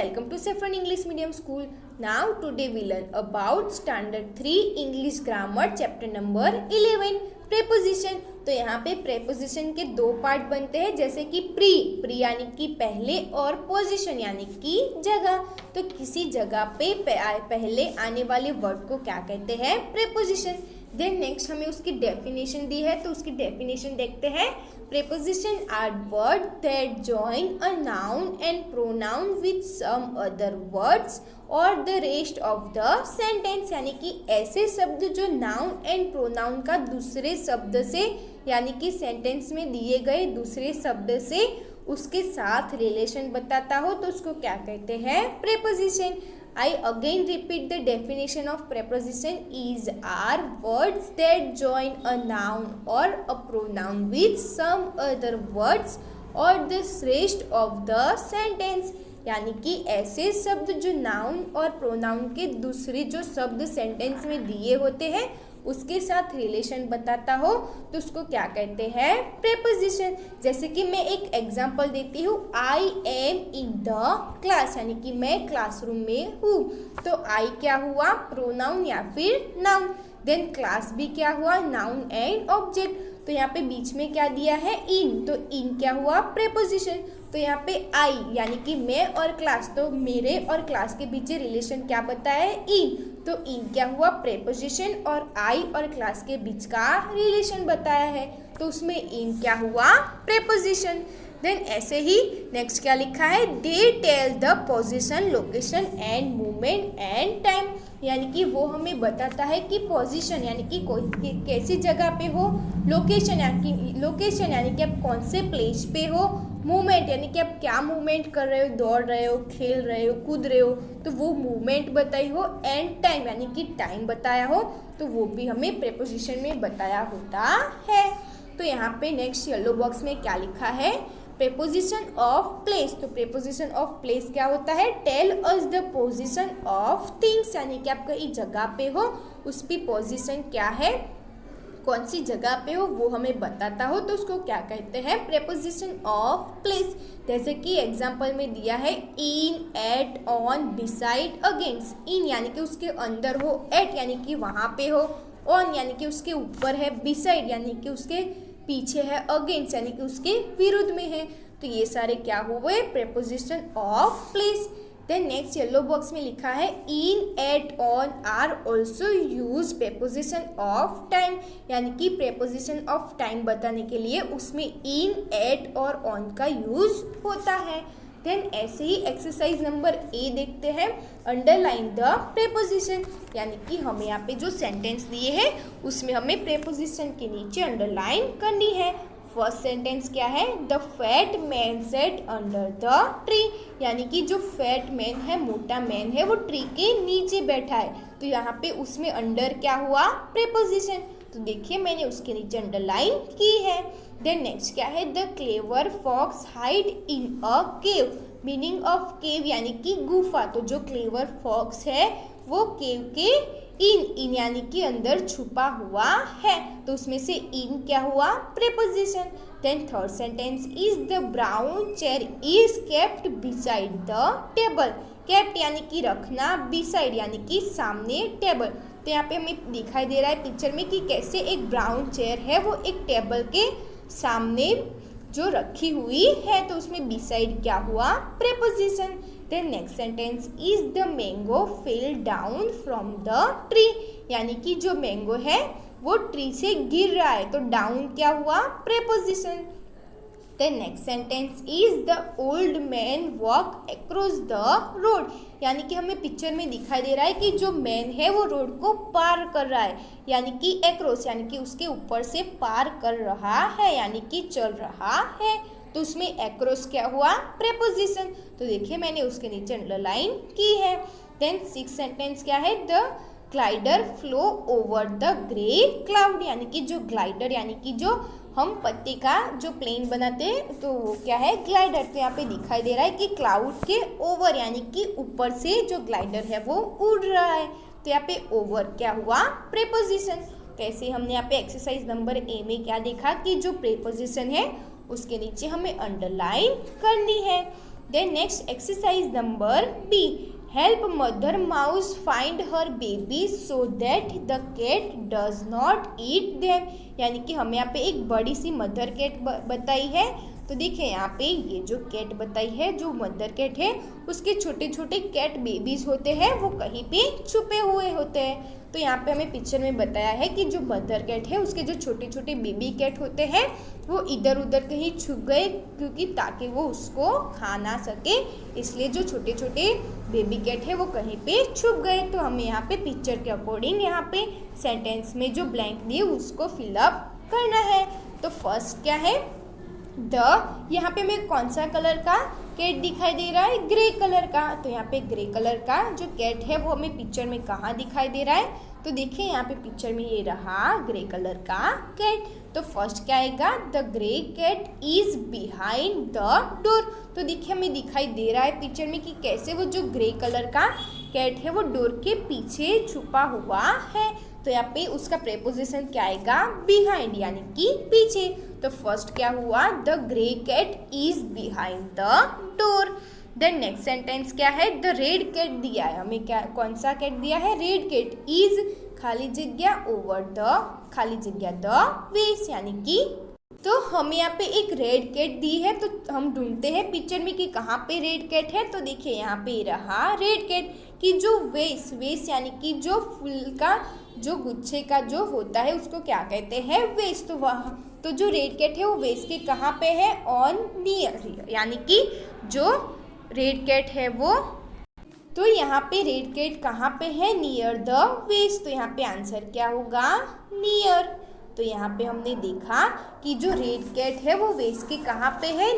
welcome to Saffron English Medium School. Now today we learn about Standard 3 English Grammar Chapter number 11 Preposition. तो यहाँ पे preposition के दो part बनते हैं, जैसे कि प्री यानी कि पहले और पोजीशन यानी कि जगह. तो किसी जगह पे पहले आने वाले वर्ड को क्या कहते हैं? प्रेपोजिशन. देन नेक्स्ट हमें उसकी डेफिनेशन दी है, तो उसकी डेफिनेशन देखते हैं. Preposition are words that join a noun and pronoun with some other words or the rest of the sentence. यानी कि ऐसे शब्द जो नाउन एंड प्रोनाउन का दूसरे शब्द से यानी कि सेंटेंस में दिए गए दूसरे शब्द से उसके साथ रिलेशन बताता हो, तो उसको क्या कहते हैं? Preposition. I again repeat the definition of preposition is are words that join a noun or a pronoun with some other words or the rest of the sentence. यानी कि ऐसे शब्द जो नाउन और प्रोनाउन के दूसरे जो शब्द सेंटेंस में दिए होते हैं उसके साथ रिलेशन बताता हो, तो उसको क्या कहते हैं? प्रेपोजिशन. जैसे कि मैं एक एग्जांपल देती हूँ. I am in the class, यानी कि मैं क्लासरूम में हूँ. तो आई क्या हुआ? प्रोनाउन या फिर नाउन. देन क्लास भी क्या हुआ? Noun and object. तो यहाँ पे बीच में क्या दिया है? इन. तो इन क्या हुआ? प्रेपोजिशन. तो यहाँ पे आई यानी कि मैं और क्लास, तो मेरे और क्लास के बीच रिलेशन क्या बताया है? इन. तो इन क्या हुआ? प्रेपोजिशन. और आई और क्लास के बीच का रिलेशन बताया है, तो उसमें इन क्या हुआ? प्रेपोजिशन. देन ऐसे ही नेक्स्ट क्या लिखा है? They tell the position, location and movement and time. यानी कि वो हमें बताता है कि पोजीशन यानी कि कैसी जगह पे हो, लोकेशन यानी कि आप कौन से प्लेस पे हो, मूवमेंट यानी कि आप क्या मूवमेंट कर रहे हो, दौड़ रहे हो, खेल रहे हो, कूद रहे हो, तो वो मूवमेंट बताई हो. एंड टाइम यानी कि टाइम बताया हो, तो वो भी हमें प्रेपोजिशन में बताया होता है. तो यहाँ पे नेक्स्ट येलो बॉक्स में क्या लिखा है? Preposition of place. तो प्रेपोजिशन ऑफ प्लेस क्या होता है? Tell us the position of things, यानी कि आप कहीं जगह पे हो, उसकी पोजीशन क्या है, कौन सी जगह पे हो, वो हमें बताता हो, तो उसको क्या कहते हैं? Preposition of place. जैसे कि एग्जांपल में दिया है in, at, on, beside, against. इन यानी कि उसके अंदर हो, एट यानी कि वहाँ पे हो, ऑन यानी कि उसके ऊपर है, बिसाइड यानी कि उसके पीछे है, अगेंस्ट यानी कि उसके विरुद्ध में है. तो ये सारे क्या हुए? Preposition of place. Then next yellow box में लिखा है in, at, on are also use preposition of time. यानी कि प्रेपोजिशन ऑफ टाइम बताने के लिए उसमें इन, एट और ऑन का यूज होता है. देन ऐसे ही एक्सरसाइज नंबर ए देखते हैं. Underline the preposition. यानी कि हमें यहाँ पे जो सेंटेंस दिए हैं उसमें हमें प्रेपोजिशन के नीचे अंडरलाइन करनी है. फर्स्ट सेंटेंस क्या है? The fat man set under the tree. यानी कि जो फैट मैन है, मोटा मैन है, वो ट्री के नीचे बैठा है. तो यहाँ पे उसमें अंडर क्या हुआ? प्रेपोजिशन. तो देखिए मैंने उसके नीचे अंडरलाइन की है. देन नेक्स्ट क्या है? The clever fox hide in a cave. Meaning of cave यानी कि गुफा. तो जो क्लेवर फॉक्स है वो केव के इन यानी कि अंदर छुपा हुआ है. तो उसमें से इन क्या हुआ? Preposition. Then third sentence is the brown chair is kept beside the table. Kept यानी कि रखना, बिसाइड यानी कि सामने, टेबल. तो यहाँ पे हमें दिखाई दे रहा है पिक्चर में कि कैसे एक ब्राउन चेयर है वो एक टेबल के सामने जो रखी हुई है, तो उसमें बिसाइड क्या हुआ? Preposition. Then next sentence is the mango fell down from the tree. यानी कि जो मैंगो है वो ट्री से गिर रहा है, तो डाउन क्या हुआ? Preposition. Then next sentence is the old man walk across the road. यानी कि हमें पिक्चर में दिखाई दे रहा है कि जो मैन है वो रोड को पार कर रहा है, यानी कि अक्रॉस यानी कि उसके ऊपर से पार कर रहा है, यानी कि चल रहा है. तो उसमें अक्रॉस क्या हुआ? प्रेपोजिशन. तो देखिए मैंने उसके नीचे अंडरलाइन की है. देन सिक्स सेंटेंस क्या है? The glider flow over the grey cloud. यानी कि जो ग्लाइडर यानी कि जो हम पत्ते का जो प्लेन बनाते हैं, तो वो क्या है? ग्लाइडर. तो यहाँ पे दिखाई दे रहा है कि क्लाउड के ओवर यानी कि ऊपर से जो ग्लाइडर है वो उड़ रहा है. तो यहाँ पे ओवर क्या हुआ? प्रेपोजिशन. कैसे हमने यहाँ पे एक्सरसाइज नंबर ए में क्या देखा कि जो प्रेपोजिशन है उसके नीचे हमें अंडरलाइन करनी है. Then next exercise number B, help mother mouse find her baby so that the cat does not eat them. यानी कि हमें यहाँ पे एक बड़ी सी मदर कैट बताई है। तो देखिए यहाँ पे ये जो कैट बताई है, जो मदर कैट है, उसके छोटे छोटे कैट बेबीज होते हैं, वो कहीं पे छुपे हुए होते हैं। तो यहाँ पे हमें पिक्चर में बताया है कि जो मदर कैट है, उसके जो छोटे छोटे बेबी कैट होते हैं, वो इधर उधर कहीं छुप गए, क्योंकि ताकि वो उसको खा ना सके, इसलिए जो छोटे छोटे बेबी कैट है वो कहीं पे छुप गए। तो हमें यहाँ पे पिक्चर के अकॉर्डिंग यहाँ पे सेंटेंस में जो ब्लैंक दिए उसको फिलअप करना है। तो फर्स्ट क्या है, यहाँ पे हमें कौन सा कलर का कैट दिखाई दे रहा है, ग्रे कलर का। तो यहाँ पे ग्रे कलर का जो कैट है वो हमें पिक्चर में कहाँ दिखाई दे रहा है, तो देखिए यहाँ पे पिक्चर में ये रहा ग्रे कलर का कैट। तो फर्स्ट क्या आएगा, the grey cat is behind the door. तो देखिए हमें दिखाई दे रहा है पिक्चर में कि कैसे वो जो ग्रे कलर का कैट है वो डोर के पीछे छुपा हुआ है। तो यहाँ पे उसका प्रेपोजिशन क्या आएगा, बिहाइंड, यानी कि पीछे। तो फर्स्ट क्या हुआ, the grey cat is behind the door. Then next sentence क्या है, द रेड कैट दिया है हमें, क्या कौन सा कैट दिया है, रेड कैट इज खाली जगह ओवर द खाली जगह द वेस, यानी कि तो हमें यहाँ पे एक रेड कैट दी है। तो हम ढूंढते हैं पिक्चर में कि कहाँ पे रेड कैट है। तो देखिए यहाँ पे रहा रेड कैट की जो वेस यानी कि जो फूल का जो गुच्छे का जो होता है उसको क्या कहते हैं, वेस। तो वह तो जो रेड कैट है वो वेस के कहाँ पे है, ऑन नियर, यानी कि जो रेड कैट है वो, तो यहाँ पे रेड कैट कहाँ पे है, नियर द वेस। तो यहाँ पे आंसर क्या होगा, नियर। तो यहाँ पे हमने देखा कि जो रेड कैट है वो वेस के कहाँ पे है,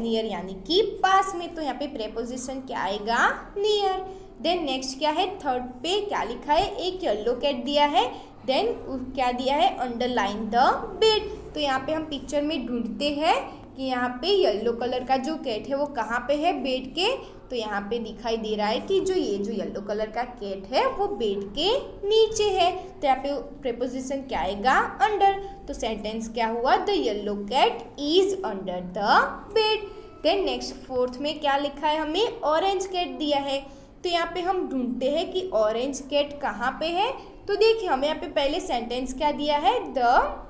नियर यानी कि पास में। तो यहाँ पे प्रेपोजिशन क्या आएगा, नियर। देन नेक्स्ट क्या है, थर्ड पे क्या लिखा है, एक येलो कैट दिया है। देन क्या दिया है, अंडरलाइन द बेड। तो यहाँ पे हम पिक्चर में ढूंढते हैं कि यहाँ पे येलो कलर का जो कैट है वो कहाँ पे है, बेड के। तो यहाँ पे दिखाई दे रहा है कि जो ये जो येलो कलर का कैट है वो बेड के नीचे है। तो यहाँ पे प्रेपोजिशन क्या आएगा, अंडर। तो सेंटेंस क्या हुआ, the yellow cat is under the bed. Then next fourth में क्या लिखा है, हमें ऑरेंज कैट दिया है। तो यहाँ पे हम ढूंढते हैं कि ऑरेंज कैट कहाँ पे है। तो देखिए हमें यहाँ पे पहले सेंटेंस क्या दिया है, the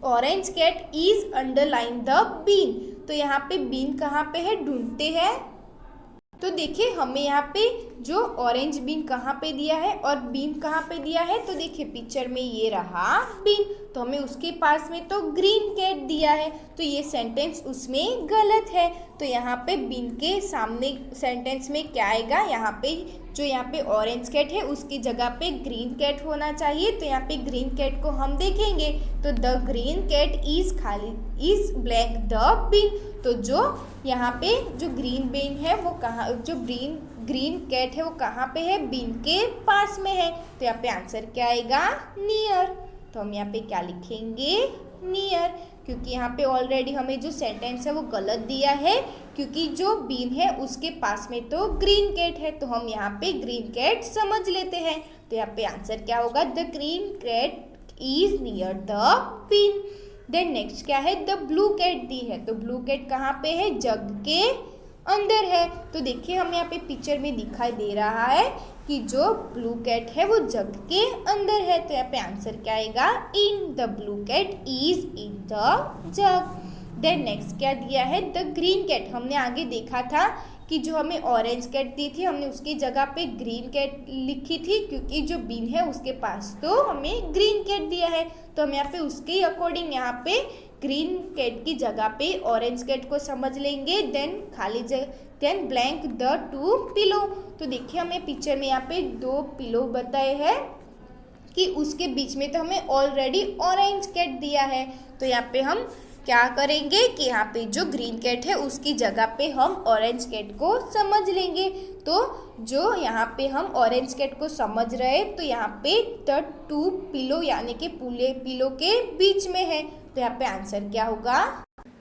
orange cat is underline the bin. तो यहाँ पे बीन कहाँ पे है, ढूंढते हैं। तो देखिए हमें यहाँ पे जो ऑरेंज बीन कहाँ पे दिया है और बीन कहाँ पे दिया है। तो देखिए पिक्चर में ये रहा बीन, तो हमें उसके पास में तो ग्रीन कैट दिया है। तो ये सेंटेंस उसमें गलत है। तो यहाँ पे बीन के सामने सेंटेंस में क्या आएगा, यहाँ पे जो यहाँ पे ऑरेंज कैट है उसकी जगह पे ग्रीन कैट होना चाहिए। तो यहाँ पे ग्रीन कैट को हम देखेंगे तो the green cat is blank the bin. तो जो यहाँ पे जो ग्रीन बीन है वो कहाँ, जो ग्रीन कैट है वो कहाँ पे है, बीन के पास में है। तो यहाँ पे आंसर क्या आएगा, नियर। तो हम यहाँ पे क्या लिखेंगे, नियर, क्योंकि यहाँ पे ऑलरेडी हमें जो सेंटेंस है वो गलत दिया है, क्योंकि जो बीन है उसके पास में तो ग्रीन कैट है। तो हम यहाँ पे ग्रीन कैट समझ लेते हैं। तो यहाँ पे आंसर क्या होगा, the green cat is near the bin. Then next क्या है, द ब्लू कैट दी है। तो ब्लू कैट कहाँ पे है, जग के अंदर है। तो देखिए हमें यहाँ पे पिक्चर में दिखाई दे रहा है कि जो ब्लू कैट है वो जग के अंदर है। तो यहाँ पे आंसर क्या आएगा, in, the blue cat is in the jug. Then next क्या दिया है, द ग्रीन कैट। हमने आगे देखा था कि जो हमें ऑरेंज कैट दी थी हमने उसकी जगह पे ग्रीन कैट लिखी थी, क्योंकि जो बीन है उसके पास तो हमें ग्रीन कैट दिया है। तो हम यहाँ पे उसके अकॉर्डिंग यहाँ पे ग्रीन कैट की जगह पे ऑरेंज कैट को समझ लेंगे। Then blank the two pillow. तो देखिए हमें पिक्चर में यहाँ पे दो पिलो बताए हैं कि उसके बीच में तो हमें ऑलरेडी ऑरेंज कैट दिया है। तो यहाँ पे हम क्या करेंगे कि यहाँ पे जो ग्रीन कैट है उसकी जगह पे हम ऑरेंज कैट को समझ लेंगे। तो जो यहाँ पे हम ऑरेंज कैट को समझ रहे हैं तो यहाँ पे द टू पिलो यानी कि पिलो के बीच में है। तो यहाँ पे आंसर क्या होगा,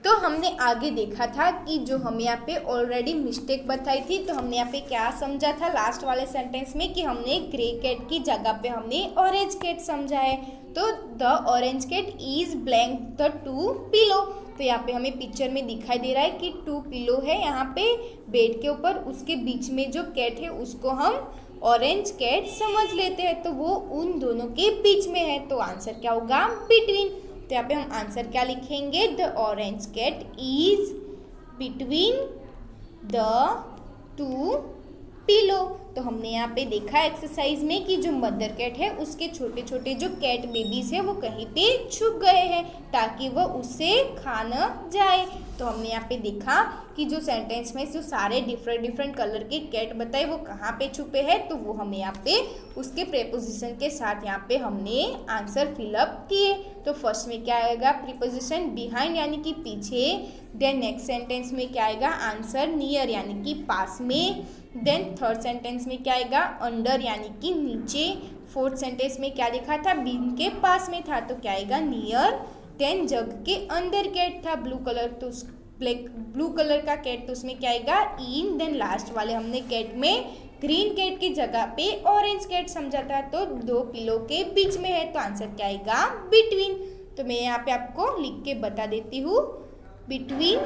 तो हमने आगे देखा था कि जो हमें यहाँ पे ऑलरेडी मिस्टेक बताई थी। तो हमने यहाँ पे क्या समझा था लास्ट वाले सेंटेंस में कि हमने ग्रे कैट की जगह पे हमने ऑरेंज कैट समझा है। तो the orange cat is blank the two pillow. तो यहाँ पे हमें पिक्चर में दिखाई दे रहा है कि 2 पिलो है यहाँ पे बेड के ऊपर, उसके बीच में जो कैट है उसको हम ऑरेंज कैट समझ लेते हैं, तो वो उन दोनों के बीच में है। तो आंसर क्या होगा? बिटवीन। तो यहाँ पे हम आंसर क्या लिखेंगे? The orange cat is between the 2 pillow. तो हमने यहाँ पे देखा एक्सरसाइज में कि जो मदर कैट है उसके छोटे छोटे जो कैट बेबीज है वो कहीं पे छुप गए हैं ताकि वह उससे खा न जाए। तो हमने यहाँ पे देखा कि जो सेंटेंस में जो सारे डिफरेंट कलर के कैट बताए वो कहाँ पे छुपे हैं, तो वो हमें यहाँ पे उसके प्रीपोजिशन के साथ यहाँ पे हमने आंसर फिलअप किए। तो फर्स्ट में क्या आएगा? प्रीपोजिशन बिहाइंड यानी कि पीछे। देन नेक्स्ट सेंटेंस में क्या आएगा? आंसर नियर यानी कि पास में। देन थर्ड सेंटेंस में क्या आएगा? अंडर यानी कि नीचे। फोर्थ सेंटेंस में क्या लिखा था? बिन के पास में था, तो क्या आएगा? नियर। देन जग के अंदर कैट था ब्लू कलर, तो ब्लू कलर का कैट, तो उसमें क्या आएगा? इन। देन लास्ट वाले हमने कैट में ग्रीन कैट की जगह पे ऑरेंज कैट समझा था, तो 2 पिलो के बीच में है, तो आंसर क्या आएगा? बिटवीन। तो मैं यहाँ पे आपको लिख के बता देती हूँ बिटवीन,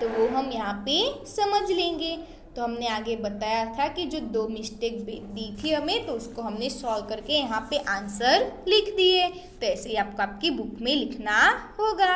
तो वो हम यहाँ पे समझ लेंगे। तो हमने आगे बताया था कि जो 2 मिस्टेक दी थी हमें, तो उसको हमने सॉल्व करके यहाँ पे आंसर लिख दिए। तो ऐसे ही आपको आपकी बुक में लिखना होगा।